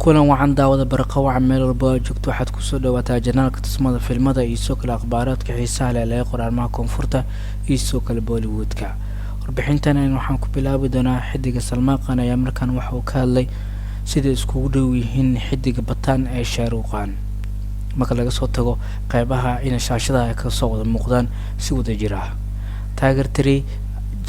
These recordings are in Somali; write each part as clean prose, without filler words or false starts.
kulan wacan daawada barqa wacan meel walba joogto waxaad ku soo dhawaataa janaalka tusmada filmada iyo soo kale akhbaaraadka xiisaha leh ee qoraalmaha koonfurta iyo soo kale Bollywoodka. warbixintan waxaan ku bilaabi doonaa xidiga Salmaan Khan ayaa markaan waxa uu ka hadlay sida iskugu dhow yihiin xidiga Bataan ee Shah Rukh Khan marka laga soo tago qaybaha in shaashadaha ka soo wada muuqdaan si wada jir ah. taageertay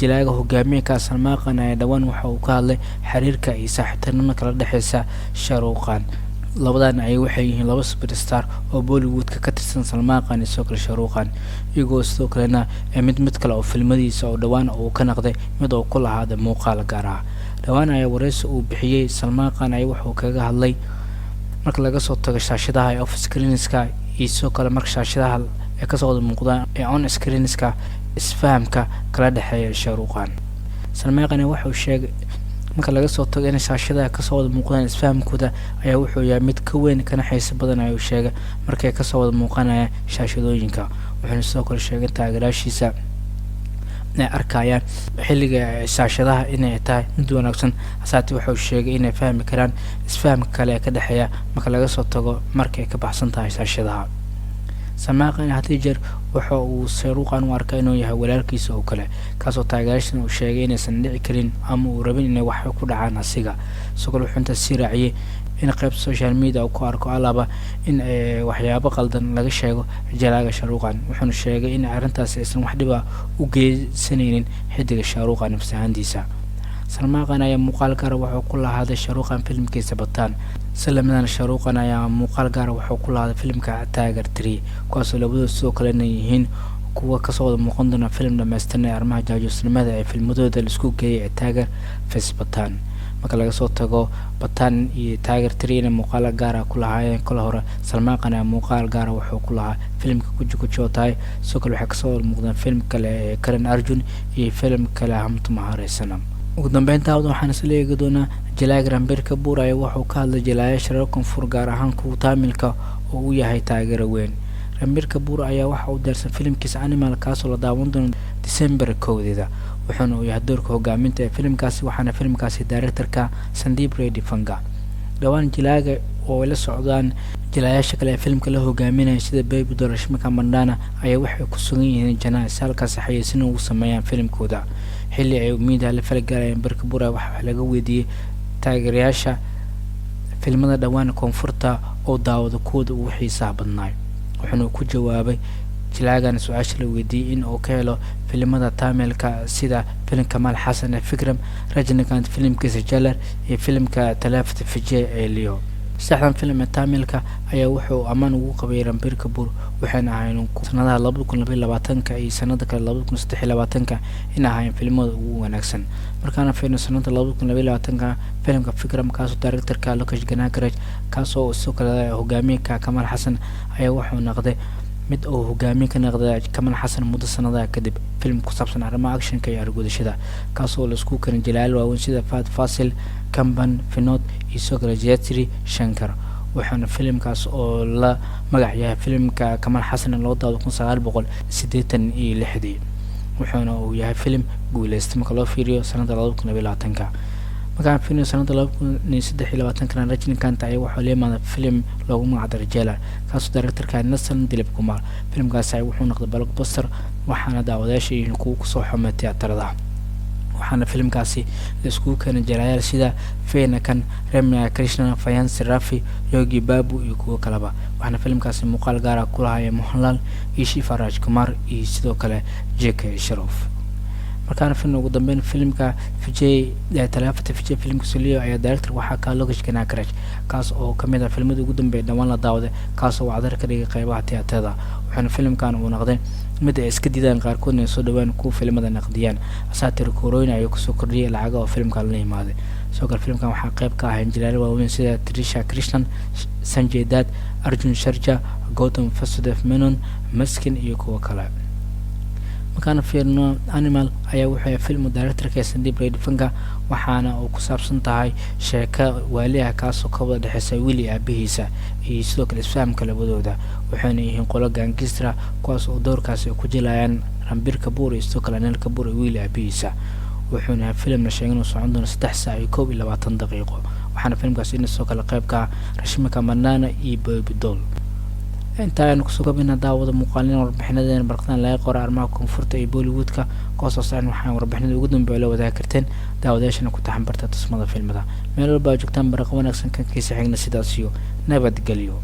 jilaaga hogaamiyaha Salmaan Khan ayaa dhawaan waxa uu ka hadlay xiriirka iyo saaxiibtinimada kala dhaxaysa Shah Rukh Khan. labadan ay waxay yihiin laba superstar oo Bollywoodka ka tirsan Salmaan Khan iyo soo kale Shah Rukh Khan, iyagoo sidoo kalena mid kale oo filmadiisa oo dhawaan uu ka naqday mid uu ku lahaada muuqaal gaar ah. dhawaan ayaa wareysi uu bixiyay Salmaan Khan ayaa waxa uu kaga hadlay marka laga soo tago shaashadaha ee off screenska iyo soo kale marka shaashadaha ee ka soo wada muuqdaan ee on screenska isfahamka kala dhaxeeya Shah Rukh Khan. Salmaan Khan waxa uu sheegay marka laga soo tago in shaashadaha ka soo wada muuqdaan isfahamkooda ayaa wuxuu yahay mid ka weyn kana xiiso badan ayuu sheegay markay ka soo wada muuqanayaan shaashadooyinka. wuxuu sidoo kale sheegay taageerayaashiisa inay arkayaan xilliga shaashadaha inay tahay mid wanaagsan, asaati wuxuu sheegay inay fahmi karaan isfahamka kale ee ka dhaxeeya marka laga soo tago markay ka baxsan tahay shaashadaha. Salmaan Khan hadii jeer waxa uu Shah Rukh Khan u arkay inuu yahay walaalkiisa oo kale, kaasoo taageerayaashiisa uu sheegay inaysan dhici karin ama uu rabin inay wax ku dhacaan asiga. sidoo kale wuxuu inta sii raaciyay in qayb social media uu ku arko alaba in waxyaabo qaldan laga sheego jilaaga Shah Rukh Khan, wuxuuna sheegay in arrintaas aysan wax dhib ah u geysanaynin xidiga Shah Rukh Khan nafsahandiisa. Salmaan Khan ayaa muuqaal gaar ah wuxuu ku lahaaday Shah Rukh Khan filmkiisa Bataan. salaamadan Shah Rukh Khan ayaa muuqaal gaar ah wuxuu ku lahaaday filmka taageertay kuwaasoo labadooda sidoo kalena yihiin kuwa ka soo wada muuqan doona film dhameystiran ee arrimaha jaajuusnimada ee filmadooda la isku geeyay ee taageer Face Bataan. marka laga soo tago Bataan iyo taageertay in muuqaal gaar ah ku lahaayeen kala hore, Salmaan Khan ayaa muuqaal gaar ah wuxuu ku lahaa filmka Kuchu tahay. sidoo kale waxa ka soo wada muuqdaan film kale ee Karan Arjun iyo film kale Hamtu Maharesanam. ugu dambeynta waxaan isla eegi doonaa jilaaga Ranbir Kapoor ayaa wuxuu ka hadlay jilaayaasha reer koonfur gaar ahaan kuwa Taamilka oo uu yahay taageero weyn. Ranbir Kapoor ayaa waxa uu daarsan filmkiisa Animal kaasoo la daawan doono December 1 wuxuuna uu yahay doorka hogaaminta ee filmkaasi, waxaana filmkaasi directorka Sandeep Reddy Fanga. dhawaan jilaaga oo la socdaan jilaayaasha kale ee filmka la hogaaminaya sida Baby Doll, Rashmika Mandanna ayaa waxay ku sugan yihiin janaas halkaas xayeysiin ugu sameeyaan filmkooda. xilli ay umiida la falgalayeen Ranbir Kapoor waxa laga weydiiyay taageerayaasha filmada dhawaan koonfurta oo daawada kooda ugu xiisaha badnaa, wuxuuna ku jawaabay jilaagan su'aasha la weydiiyay in uu ka helo filmada Taamilka sida film Kamal Hassan ee Fikram, Rajinikanth filmkiisa Jalar iyo filmka Talaafat Vijay ee Leo. saxdan film Taamilka ayaa wuxuu amaan ugu qabay Ranbir Kapoor waxaana ahayn sanadaha 2022 iyo sanada kale 2023 in ahayn filmada ugu wanaagsan. markaana fiirno sanada 2022 filmka Fikram kaasoo directorka Lokesh Kanagaraj kaasoo soo kale hogaamiyaha Kamal Hassan ayaa wuxuu noqday mid uu hogaamiye ka noqday Kamal Hassan muddo sanadaha kadib. film ku saabsan arrimaha actionka iyo argudashada kaasoo la isku keenay jilaal waaweyn sida Fahad Faasil, Kamban, Vinod iyo soo kale Jayatri Shankar. waxaana filmkaas oo la magac yahay filmka Kamal Hassan loo daawado 1986 wuxuuna uu yahay film guuleystay marka loo fiiriyo sanada 2022. markaan fiirno sanada 2023 Rajinikanth ayaa wuxuu leeyahay film loogu magac daray Jalar kaasoo directorka Nasan Dilip Kumar. filmkaas ayaa wuxuu noqday blockbuster waxaana daawadayaasha iyo kuwa ku soo xumay tiyaatarada. waxaana filmkaasi la isku keenay jilaayaal sida Veena Khan, Ramya Krishnan, Fayansi Rafi, Yogi Babu iyo kuwa kaleba. waxaana filmkaasi muuqaal gaar ah ku lahaayeen Mohanlal iyo Shiva Rajkumar iyo sidoo kale J.K. Shroff. markaana film ugu dambeyn filmka Vijay Talaafat Vijay filmkiisa Leo ayaa director waxa ka Lokesh Kanagaraj kaas oo kamid ah filmada ugu dambeeyay dhawaan la daawaday kaasoo wacdar ka dhigay qaybaha tiyaatarada. waxaana filmkan uu noqday mid ay iska diidaan qaarkood inay soo dhawaan ku filmada naqdiyaan asaatir korooyin ay ku soo kordhiyay lacag oo filmkan la yimaaday. sidoo kale filmkan waxaa qayb ka ah jilaal waaweyn sida Trisha Krishnan, Sanjay Dutt, Arjun Sharja, Gautam Vasudev Menon, Maskin iyo kuwa kale. markaan fiirno Animal ayaa wuxuu film directorka Sandeep Reddy Fanga waxaana uu ku saabsan tahay sheeko waaliha kaasoo ka wada dhaxaysa wiil iyo aabihiisa iyo sidoo kale isfahamka labadooda. waxaana yihiin qolo gangster kuwaas oo doorkaasi ku jilayaan Ranbir Kapoor iyo sidoo kale Anil Kapoor iyo wiil iyo aabihiisa. wuxuuna film la sheegay inuu socon doono 3 saac iyo 22 daqiiqo. waxaana filimkaasi in soo kala qayb ka Rashmika Manana iyo Baby Doll. inta aynu kusoo gabina daawada muuqaalin warbixinadeena barqatan laga qoray arrimaha koonfurta iyo Bollywoodka qoysaska waxaan warbixinada ugu dambeeyay la wadaagi karteen daawadayaashana ku taxan barta tusmada filimada meel walba joogtaan barqa wanaagsan kan kiisa xigna sidaas iyo nabadgelyo.